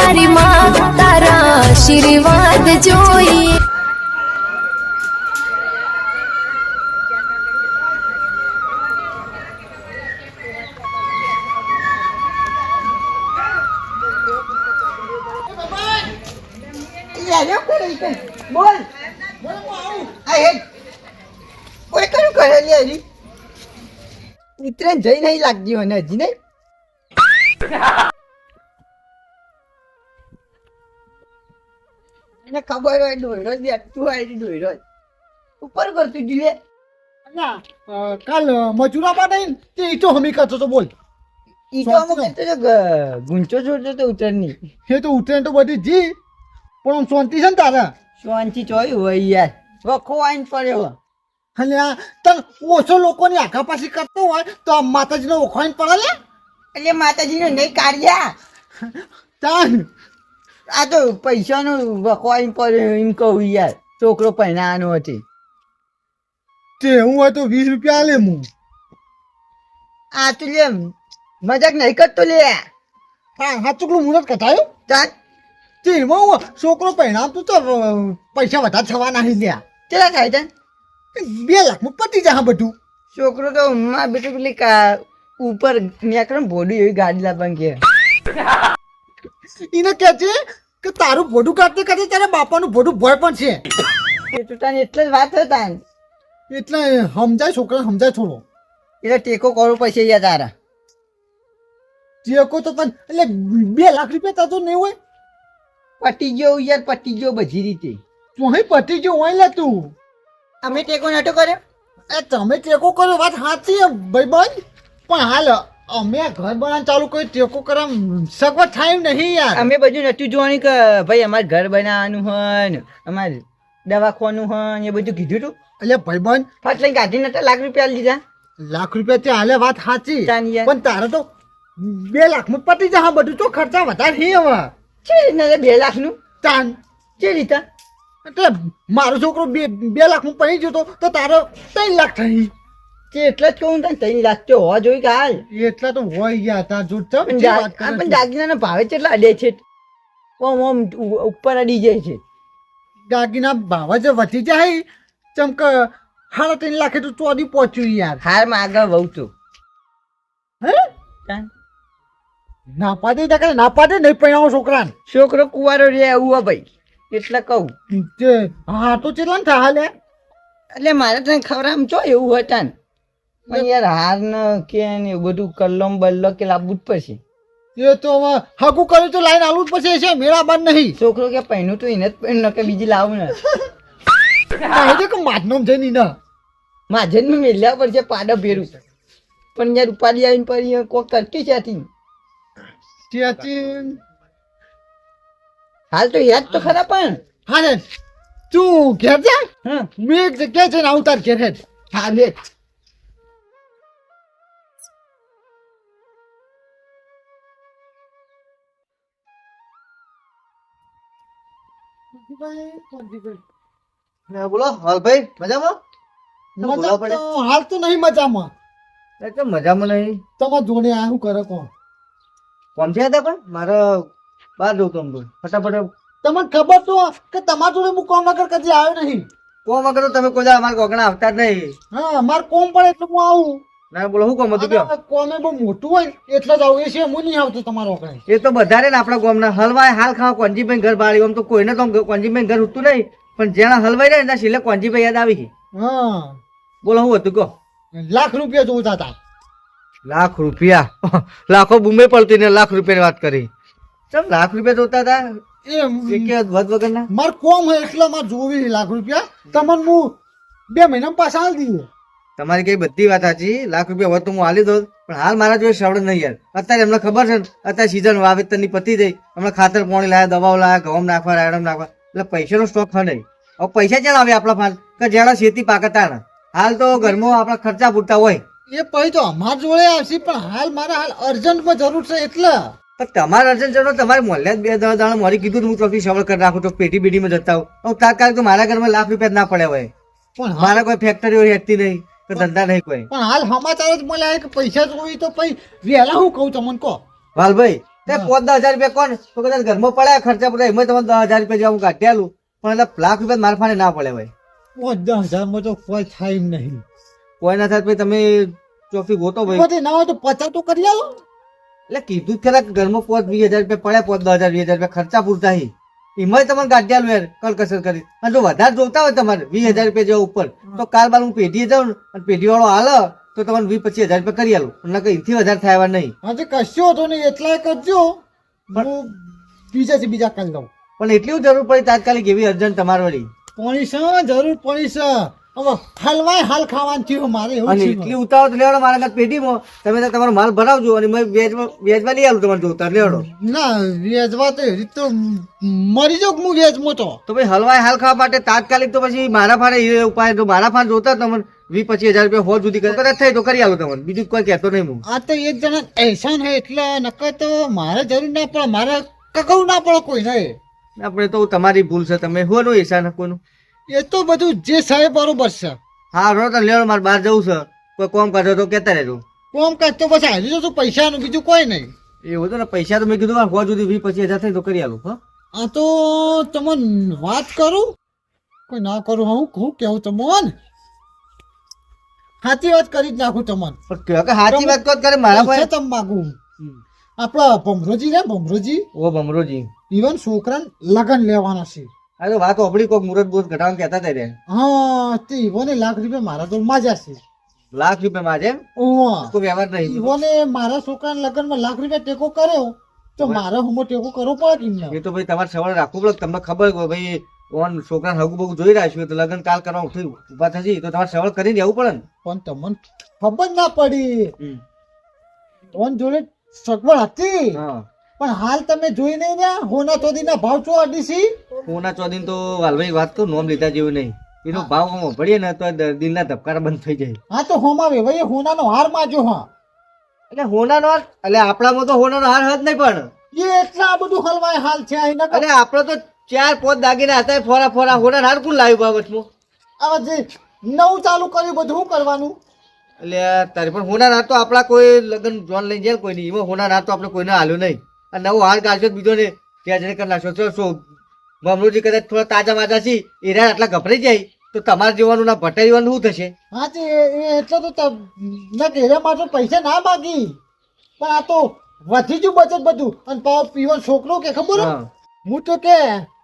મારી માં તારા આશીર્વાદ જોઈએ. બોલ કોઈ કયું કરેલી હજી ઉતરેન જઈ નહીં લાગતી મને હજી નહીં એને ખબર હોય દોયરો જ તું આવી દોયરો ઉપર કરતું જોઈએ ના કાલ મજૂરામાં નહીં તે ઈટો હમી કરતો તો બોલ ઈ તો અમુક ગુંચો જોડતો તો ઉતરની એ તો ઉતરે તો બધી જી પણ આમ શાંતિ છે ને તારા શાંતિ ચોયું હોય યાર વખો આવીને પડ્યો અને આ તને ઓછો લોકોની આખા પાછી કરતો હોય તો આ માતાજીનો ઓખવાઈને પડે લે એટલે માતાજીને નહીં કાઢ્યા તાન આ તો પૈસાનું વખો આવીને પડ્યો એમ કહું યાર છોકરો પહેણાવાનો હતી તે હું હોય તો 20 રૂપિયા આલે હું આ તું લે મજાક નહીં કરતો લે હા ચૂકલું મુહૂર્ત કટાયું ચાલ તે એમાં છોકરો પહેણાવતું તો પૈસા વધારે થવા નહીં લ્યા ચલા થાય તને 2 લાખમાં પતી જાય બધું છોકરો તો માં બેટું પેલી ઉપર નીકળે ને ભોડું એવી ગાડી લાવવાની કે એને કહે છે કે તારું ભોડું કાઢતે કાઢતે તારા બાપાનું ભોડું ભય પણ છે એ તો તને એટલે જ વાત હતા એટલે સમજાય છોકરા સમજાય થોડો એટલે ટેકો કરવો પડશે યાર તારા જે કો તો પણ એટલે 2 લાખ રૂપિયા તાતો નહીં હોય પટી ગયો યાર પટી ગયો બધી રીતે તું અહીં પતી ગયો હોય લે તું અમે ટેકો નતો કર્યો એ તમે ટેકો કર્યો વાત સાચી છે ભાઈબંધ પણ હાલ અમે ઘર બનાવવાનું ચાલુ કર્યું ટેકો કરવા સગવડ થાય નહીં યાર અમે બધું નતું જોવાનું કે ભાઈ અમારે ઘર બનાવવાનું હોય ને અમારે દવાખાનું હોય ને એ બધું કીધું તું એટલે ભાઈબંધ ફાટ લઈને કાઢી નતા લાખ રૂપિયા લીધા લાખ રૂપિયા તે હાલે વાત સાચી ચાલ યાર. પણ તારે તો 2 લાખમાં પતી જાય બધું તો ખર્ચા વધારે છે હવે છે ને 2 લાખનું તાન છે રીતે એટલે મારો છોકરો 2 લાખમાં પડી જતો તો તારો 3 લાખ થઈ તે એટલે જ કહું તને 3 લાખ તો હોવા જોઈએ કે હાલ એટલા તો હોય ગયા તા જો પણ દાગીનાના ભાવે કેટલા અડે છે ઓમ ઓમ ઉપર અડી જાય છે દાગીના ભાવ જ વધી જાય ચમક 3.5 લાખે તો ચોરી પહોંચ્યું યાર હાર માં આગળ વહુ તો હે ચાલ. ના પાડે ના પાડે નહીં પૈણાવો છોકરાને છોકરો કુવારો રે આવું ભાઈ એટલે કહું તે હા તો ચેટલા ને થાય હાલે એટલે મારે તને ખબર આમ ચો એવું હોય તાન પણ યાર હાર ન કે ને એવું બધું કલ્લમ બલ્લો કે લાવવું જ પડશે એ તો હવે હાકું કર્યું તો લાઈન આલું જ પછી છે મેળા બંધ નહીં છોકરો કે પહેનું તો એને જ પહેન કે બીજી લાવું ને કહે છે કે માટનો જઈને ના માજન માં મેલ્યા પડશે પાડા ભેરું પણ યાર ઉપાડી આવીને પડી કોક કરતી છે ત્યાંથી હાલ તો યાદ તો ખરા પણ હા ને તું ઘેર જા હા મેં એક જગ્યાએ જઈને આવતાર ઘેર હેડ હા લે બોલો હાલભાઈ મજામાં મજા તો હાલ તો નહીં મજામાં એટલે મજામાં નહીં તમારા જોડે આ શું કરે કોણ કોમ થયા હતા પણ મારા બહાર જવું હતું ફટાફટ તમને ખબર તો કે તમારા જોડે હું કોમ વગર કદી આવ્યો નહીં કોમ વગર તો તમે કોઈ અમારા કોકણા આવતા જ નહીં હા મારે કોમ પડે એટલે હું આવું ના બોલો શું કોમ હતું કયો અને કોમે બહુ મોટું હોય એટલે જ આવું એ છે હું નહીં આવતો તમારો વગર એ તો વધારે ને આપણા ગામના હલવાય હાલ ખાવા કોંજીભાઈ ઘર બાળી આમ તો કોઈને તો કોંજીભાઈ ઘર ઉઠતું નહીં પણ જેના હલવાઈ રહે ને ત્યાં છેલ્લે કોંજીભાઈ યાદ આવી ગઈ હા બોલો શું હતું કહો લાખ રૂપિયા જોતા હતા લાખ રૂપિયા લાખો બુમ્બઈ પડતી ને લાખ રૂપિયાની વાત કરી ચમ લાખ રૂપિયા જોતા હતા એ કે વધ વગરના મારે કોમ હોય એટલે મારે જોવી લાખ રૂપિયા તમને હું 2 મહિનામાં પાછા આલી દઈએ તમારી કઈ બધી વાત સાચી લાખ રૂપિયા હોત તો હું આલી દઉં પણ હાલ મારા જોડે સવડ નહીં યાર અત્યારે એમને ખબર છે ને અત્યારે સીઝન વાવેતરની પતી જાય હમણાં ખાતર પાણી લાયા દવાઓ લાયા ઘઉં નાખવા રાયડમ નાખવા એટલે પૈસાનો સ્ટોક હોય નહીં હવે પૈસા ચાલ આવે આપણા ફાલ કે જેના ખેતી પાકતા ને હાલ તો ઘરમાં આપણા ખર્ચા પૂરતા હોય એ પછી તો અમારા જોડે આવશે પણ હાલ મારે હાલ અર્જન્ટમાં જરૂર છે એટલે પણ તમારે અર્જન્ટ જરૂર તમારે મોલ્લે 2 દાડા મારી કીધું હું ટ્રોફી સવડ કરી રાખું તો પેટી બેટીમાં જતા હું તાત્કાલિક તો મારા ઘરમાં લાખ રૂપિયા જ ના પડે હોય પણ મારા કોઈ ફેક્ટરીઓ હેઠતી નહીં કે ધંધા નહીં કોઈ પણ હાલ સમાચાર જ મળ્યા કે પૈસા જોઈ તો પછી વહેલા હું કહું તમને કહો વાલભાઈ તે 5-10 હજાર રૂપિયા કોણ તો કદાચ ઘરમાં પડ્યા ખર્ચા પડ્યા એમાં તમને 10,000 રૂપિયા જેવા હું કાઢી આલું પણ એટલે લાખ રૂપિયા મારા ફાને ના પડે ભાઈ 5-10,000 તો કોઈ થાય એમ નહીં. કોઈ ના થાય પછી તમે ચોફી ગોતો ભાઈ પછી ના હોય તો 50 તો કરી આલો. એટલે કીધું જ ખરા કે ઘરમાં 5-20 હજાર રૂપિયા પડ્યા 5-10 હજાર 20 હજાર રૂપિયા ખર્ચા પૂરતા હી એમાં તમને કાઢી આલું યાર કલકસર કરી અને જો વધારે જોતા હોય તમારે 20,000 રૂપિયા જેવા ઉપર તો કાલ બાર હું પેઢીએ જાઉં ને અને પેઢી વાળો હાલે તો તમને 20-25 હજાર રૂપિયા કરી આલું એટલે કઈ એથી વધારે થાય એવા નહીં આજે કશો હતો નહીં એટલા કરજો હું બીજા કરી લઉં. પણ એટલી જરૂર પડી તાત્કાલિક એવી અર્જન્ટ તમારે વળી પાણી છે જરૂર પાણી છે હવે હલવાય હાલ ખાવાનું થયું મારે એવું અને થયું. એટલી ઉતાવળ લેવડો મારા ઘર પેઢીમાં તમે તો તમારો માલ ભરાવજો અને મેં વેચમાં લઈ આવું તમારે જોતા લેવડો ના વેચવા તો એવી તો મરી જાઉં હું વેચમાં તો ભાઈ હલવાય હાલ ખાવા માટે તાત્કાલિક તો પછી મારા ફાડે એ ઉપાય તો મારા ફાડ જોતા તમને 20-25 હજાર રૂપિયા હોજ સુધી કદાચ થાય તો કરી આલું તમને બીજું કોઈ કહેતો નહીં હું આ તો એક જણા એહસાન હોય એટલે નકર તો મારે જરૂર ના પડે મારે કકવું ના પડે કોઈ નહીં. આપણે તો તમારી ભૂલ છે તમે હોનું એસા કોનું એ તો બધું જે સાહેબ બરોબર છે. હા રો તો લેવડો મારે બહાર જવું છે કોઈ કોમ કાઢો તો કહેતા રહેજો કોમ કાજ તો બસ આવી જતું પૈસાનું બીજું કોઈ નહીં. એવું હતું ને પૈસા તો મેં કીધું હોજ સુધી 20-25 હજાર થાય તો કરી આલું હા આ તો તમને વાત કરું કોઈ ના કરું હું કેવું તમને સાચી વાત કરી જ નાખું તમને. પણ કહો કે સાચી વાત કોત કરે મારા પૈસા ભાઈ તમે માગું આપડા ભમરોજી ને ભમરોજી ઓ ભમરોજી ઇવન છોકરાને લગન લેવાના છે. આ તો વાત ઓપડી કોક મુરત બોત ઘટાવાનું કહેતા હતા રે હા તે ઇવોને લાખ રૂપિયા મારા તો માજા છે. લાખ રૂપિયા માં છે ઓવા કોઈ વ્યવહાર નહીં ઇવોને મારા છોકરાના લગનમાં લાખ રૂપિયા ટેકો કર્યો તો મારે હું ટેકો કરવો પડે કે એ તો ભાઈ તમારે સવારે રાખવું પડે તમને ખબર હોય ભાઈ ઓન છોકરાને હગું બગું જોઈ રહ્યા છું તો લગ્ન કાલ કરવા ઉભા થશે તો તમારે સવાલ કરીને જવું પડે ને પણ તમને ખબર ના પડી તમને જોડે સગવડ હતી હા પણ હાલ તમે જોઈ નહીં રહ્યા હોના ચોદીના ભાવ ચો અડીસી કોના ચોદીન તો વાલભાઈ વાત તો નોમ લીધા જેવું નહીં એનો ભાવ આમ ભળીએ ને તો દિલના ધબકારા બંધ થઈ જાય હા તો હોમાવે ભાઈ હોનાનો હાર માજો હા એટલે હોનાનો હાર એટલે આપણામાં તો હોનાનો હાર હાથ નહીં પણ એ એટલા બધું હલવાય હાલ છે અહીંના એટલે આપડે તો 4-5 દાગીના હતા ફોરા ફોરા હોના હાર કોણ લાવ્યું બાબતમાં હવે જે નવું ચાલુ કર્યું બધું શું કરવાનું એટલે તારે પણ હોના હાર તો આપડા કોઈ લગ્ન જોન લઈને જાય કોઈ નહીં એમાં હોના હાર તો આપણે કોઈને હાલ્યું નહીં અને નવો હાર કાઢશો બીજો ને ત્યાં જઈને કરી નાખશો શું મમરૂજી કદાચ થોડા તાજા માજા છે એ આટલા ગભરાઈ જાય તો તમારે જીવવાનું ના ભટાઈ જવાનું શું થશે હા તે એટલે તો ના ઘેરે માટે પૈસા ના માગી પણ આ તો વધી ગયું બચત બધું અને પાવ પીવાનો છોકરો કે ખબર હે? હા હું તો કે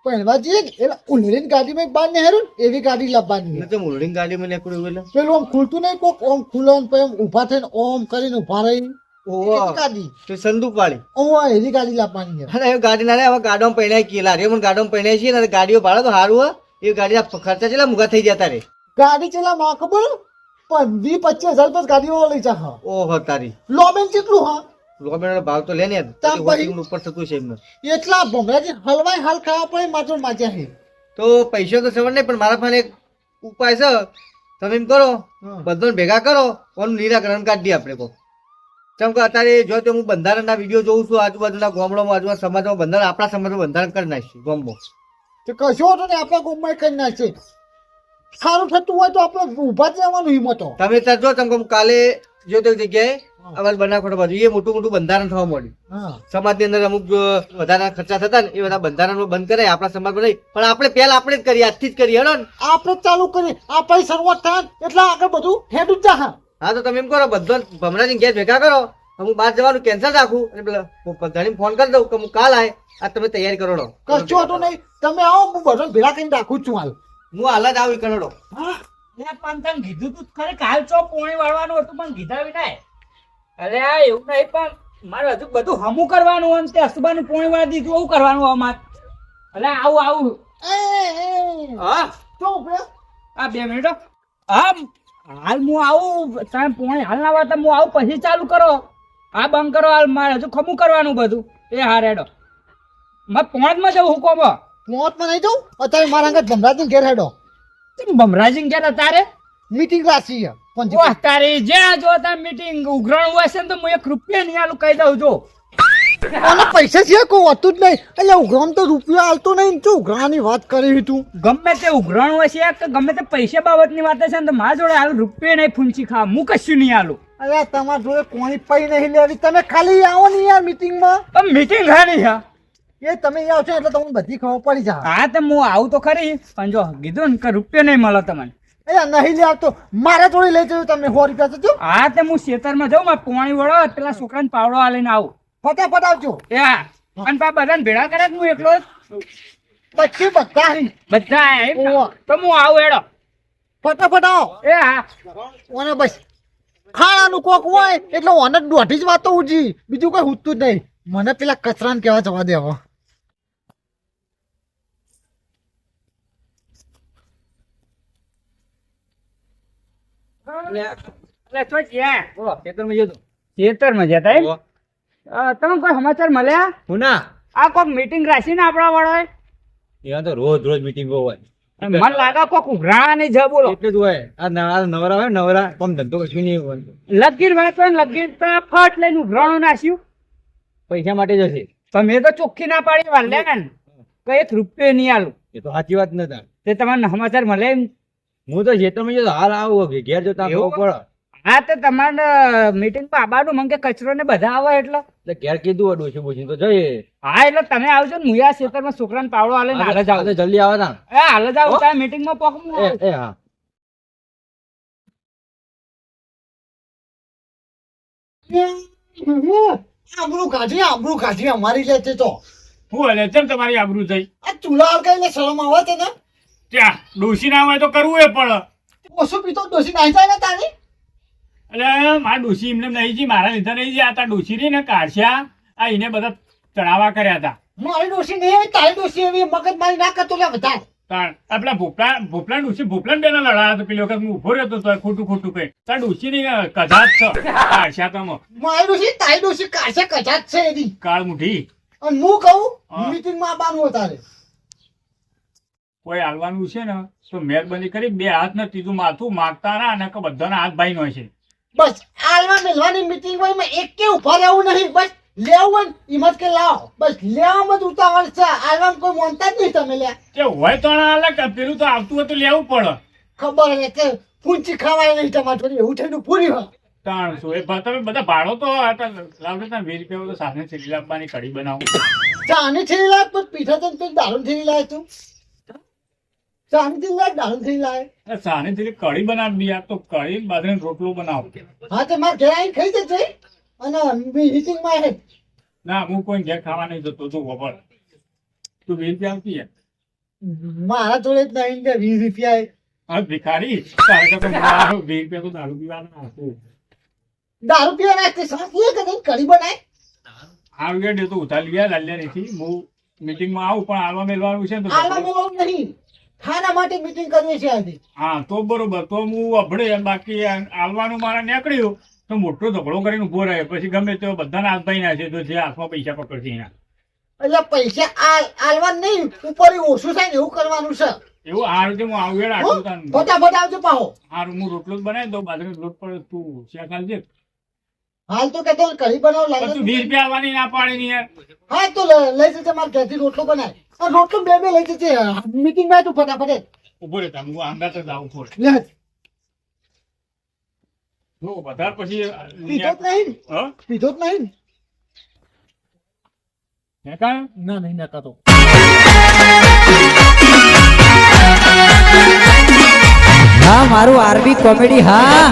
પહેરવા જઈએ એટલે ઉલરીને ગાડીમાં બાર નેહરું ને એવી ગાડી લાવવાની એટલે તો મૂળની ગાડીમાં નીકળ્યું એટલે પેલું આમ ખુલતું નહીં કોક ઓમ ખુલો ને પછી આમ ઊભા થઈને ઓમ કરીને ઊભા રહી એવી ગાડી તો સંદૂક વાળી ઓવા એવી ગાડી લાવવાની છે. અને એ ગાડી ના રે હવે ગાડોમાં પહેણાય કેલા રે પણ ગાડોમાં પહેણાય છીએ ને ગાડીઓ ભાડે તો સારું હોય એ ગાડીના ખર્ચા કેટલા મૂગા થઈ જતા રે ગાડી ચલા માં ખબર હે? પણ 20-25 હજાર રૂપિયા ગાડી વાળો લઈ જા હા ઓહો તારી લોબેન કેટલું હા લોબેનો ભાવ તો લે ને તાર ભાઈ. ઉપર થતું છે એમને એટલા ભમરાજી હલવાય હાલ ખાવા પડે માત્ર માજ્યા છે. તો પૈસા તો સવાર નહીં પણ મારા પાસે એક ઉપાય છે તમે એમ કરો બધાને ભેગા કરો કોનું નિરાકરણ કાઢીએ આપણે કહો કેમ કે અત્યારે જો તો હું બંધારણના વિડીયો જોઉં છું આજુબાજુના ગામડામાં આજુબાજુ સમાજમાં બંધારણ આપણા સમાજમાં બંધારણ કરી નાખીશું ગામમાં તો કશો હતો ને આપણા ગુમ્માઈ કરી નાખશે સારું થતું હોય તો આપણે ઊભા જ રહેવાનું હિંમતો તમે ત્યાં જો તમે કાલે જો તે જગ્યાએ અવાજ બનાવવા બાજુ એ મોટું મોટું બંધારણ થવા મળ્યું હા સમાજની અંદર અમુક જો વધારાના ખર્ચા થતા ને એ બધા બંધારણ બંધ કરે આપણા સમાજમાં નહીં પણ આપણે પહેલા આપણે જ કરીએ આજથી જ કરીએ હેડો ને આપણે જ ચાલુ કરીએ આપણે શરૂઆત થાય એટલે આગળ બધું હેડું જ જા હા તો તમે એમ કરો બધો ભમરાજી ગેસ ભેગા કરો હું બહાર જવાનું કેન્સલ રાખું અને પેલા ધણી ફોન કરી દઉં કે હું કાલ આય આ તમે તૈયારી કરો કશો હતો નહીં તમે આવો હું બધો ભેગા કરીને રાખું જ છું હાલ હું હાલ જ આવું કરોડો પણ તને કીધું તું ખરે કાલ ચો પોણી વાળવાનું હતું પણ કીધા વિના અરે આ એવું નહીં પણ મારે હજુ બધું હમું કરવાનું અને તે અસુબાનું પોણી વાળી દીધું એવું કરવાનું અમાર અરે આવું હા શું ઉભરે? આ 2 મિનિટ હા હાલ હું આવું તમે પોણી હાલ ના વાળતા હું આવું પછી ચાલુ કરો હા બંધ કરો હાલ મારે હજુ ખમું કરવાનું બધું એ હા રેડો મારે પોણમાં જવું હુકમ મોતમાં નહીં જાઉં અત્યારે મારા આગળ ભમરાજી ઘેર હેડો ભમરાજી ગયા તારે મીટિંગ રાખી છે પણ વાહ તારી જ્યાં જો ત્યાં મીટિંગ ઉઘરાણું હશે ને તો હું 1 રૂપિયા નહીં આલું કહી દઉં જો આના પૈસા છે કોઈ હોતું જ નહીં એટલે ઉઘરાણ તો રૂપિયા હાલતો નહીં શું ઉઘરાણની વાત કરી તું ગમે તે ઉઘરાણું હશે કે ગમે તે પૈસા બાબતની વાત હશે ને તો મારા જોડે હાલ રૂપિયા નહીં ફૂંચી ખા હું કશું નહીં આલું અરે તમારા જોડે કોણી પૈ નહીં લેવી, તમે ખાલી આવો ને યાર મીટિંગમાં. મીટિંગ ખાલી હા એ તમે આવો છો એટલે તમને બધી ખબર પડી જાય. હા તો હું આવું તો ખરી, પણ જો કીધું ને કે રૂપિયો નહીં મળે તમને. એ નહીં લે આવતો, મારા જોડે લઈ જજો તમે 100 રૂપિયા તો. હા તો હું ખેતરમાં જાઉં, મારે પોણી વળો પેલા છોકરાને પાવડો આલીને આવું. ફટાફટ આવજો. એ હા, અને પા બધાને ભેળા કરે કે હું એકલો જ? પછી બધા અહીં. બધા આયા એમ ને? ઓવા. તો હું આવું હેડો. ફટાફટ આવો. એ હા ઓને બસ ખાવાનું કોક હોય એટલે ઓને દોઢી જ વાતો ઉજી, બીજું કઈ ઉઠતું જ નહીં. મને પેલા કચરાને કહેવા જવા દે હવે. એટલે તો ક્યાં? બોલો, ખેતરમાં જતો. ખેતરમાં જતા એમ? તમે કોઈ સમાચાર મળ્યા? હુના આ કોઈક મીટિંગ રાખીને આપણા વાળાએ? એમાં તો રોજ મીટિંગો હોય, મને લાગે કોઈક ઉઘરાણા નહીં જ બોલો. એટલે જ હોય. આ નવરા હોય, નવરા કોમ ધંધો કશું નહીં હોય. લગીર વાત હોય ને લગીર તો ફટ લઈને ઉઘરાણું નાખ્યું. પૈસા માટે જ હશે. પણ મેં તો ચોખ્ખી ના પાડી વાર લે ને કે 1 રૂપિયો નહીં આલું. એ તો સાચી વાત નતા. તે તમારે સમાચાર મળે એમ? હું તો ખેતરમાં જતો હાલ આવું ઘેર જતા એવું? ખબર પડે. હા તો તમારે મીટિંગમાં આવવાનું મંગે કચરો ને બધા આવે એટલે. એટલે ઘેર કીધું હોય ડોસી બોસી તો જઈએ. હા એટલે તમે આવજો ને મુયા ખેતરમાં છોકરાને પાવડો આલે ને હાલ જ આવો. જલ્દી આવે તા. એ હાલ જ આવો, ત્યાં મીટિંગમાં પોકું. એ હા. આબરૂ કાઢી અમારી લે છે તો. હું એટલે કેમ તમારી આબરૂ થઈ? આ ચૂલા અડકાઈને શરમ આવે છે ને. ત્યાં ડોસી ના હોય તો કરવું એ પડે. ઓછું પીતો ડોસી નાઈ જાય ને તારી. એટલે મારા ડોસી એમને નહીં જી, મારા લીધે નહીં જી. આ તા ડોસી રહી ને કાઢ્યા, આ એને બધા ચડાવા કર્યા હતા. મારી ડોસી નહીં આવી, તારી ડોસી એવી મગજ મારી ના કરતો લે વધારે. આપડા ભોપલા ડોસી ભોપલા બેને લડાયા તો પેલી વખત હું ઉભો રહ્યો હતો ખોટું કઈ તાર ડોસી ની કદાચ છે કાઢ્યા તમે. મારી ડોસી તારી ડોસી કાશે કચાત છે એની. કાળ મુઠી અને હું કહું હા. મીટિંગમાં આવવાનું વધારે. કોઈ હાલવાનું છે ને તો મહેરબાની કરી 2 હાથ ને ત્રીજું માથું માગતા ના અને બધાના હાથ ભાઈ નો છે. બસ આલવા મેલવાની મીટિંગ હોય એમાં એક કે ઉભા રહેવું નહીં. બસ લેવું હોય ને એમાં જ કે લાવો. બસ લેવામાં જ ઉતાવળ છે, આલવામાં કોઈ માનતા જ નહીં તમે લે. તે હોય તો ના હાલે કે પેલું તો આવતું હોય તો લેવું પડે. ખબર હે કે પૂંચી ખવાય નહીં તમારે થોડી એવું થઈને પૂરી હોય. 300 એ તમે બધા ભાડો તો લાવજો ને 20 રૂપિયા તો સાથે છેલ્લી આપવાની કઢી બનાવો. ચાની થેલી લાય પણ પીઠા તો તું દારૂ થેલી લાય તું. ચાની થેલી લાય દારૂ થેલી લાય. સાની થેલી કઢી બનાવી યાર, તો કઢી બાજરીનો રોટલો બનાવો. હા તો મારે ઘેર આવીને ખાઈ જશે. અને મીટિંગમાં હે ના હું કોઈ ઘેર ખાવા નહીં જતો, તું ખબર તું 20 રૂપિયા આપતી યાર. મારા જોડે જ નહીં ને 20 રૂપિયા. હા ભિખારી, તારે તો 20 રૂપિયા તો દારૂ પીવાના આપું. દારૂ પીવા નાખતે સાચી કે નહીં કઢી બનાય. આ રૂપિયા તો ઉધાર ગયા લાલ્યા નથી. હું મીટિંગમાં આવું પણ આલવા મેળવાનું છે ને આલવા તો મેળવવું નહીં, ખાના માટે મીટિંગ કરીએ છીએ આજે. હા તો બરોબર, તો હું અભડે. બાકી આલવાનું મારા નીકળ્યું તો મોટો ઝઘડો કરીને ઉભો રહે, પછી ગમે તે બધાના હાથ ભાઈ ના છે, તો જે હાથમાં પૈસા પકડશે એના. એટલે પૈસા આલવા નહીં, ઉપર ઓછું થાય ને એવું કરવાનું છે. એવું આ રીતે હું આવું યાર હો? આટલું તાન. ફટાફટ આવજો પાહો. હારું હું રોટલો જ બનાવી દઉં, બાજરીનો લોટ પર તું શેક આલજે. હાલ તો કહેતો કઢી બનાવ પણ તું 20 લાગે. રૂપિયા આવવાની ના પાડી ની યાર. હા તો લઈ જજે મારા ઘરથી રોટલો બનાય. આ રોટલો બે લઈ જજે મીટિંગમાં. તું ફટાફટ ઉભો રહેતા હું આંદા તો જાઉં થોડે. લે. જો વધારે પછી પીધો જ નહીં. હા પીધો જ નહીં. હે કાં? ના નહીં નતા તો. હા મારું આરબી કોમેડી હા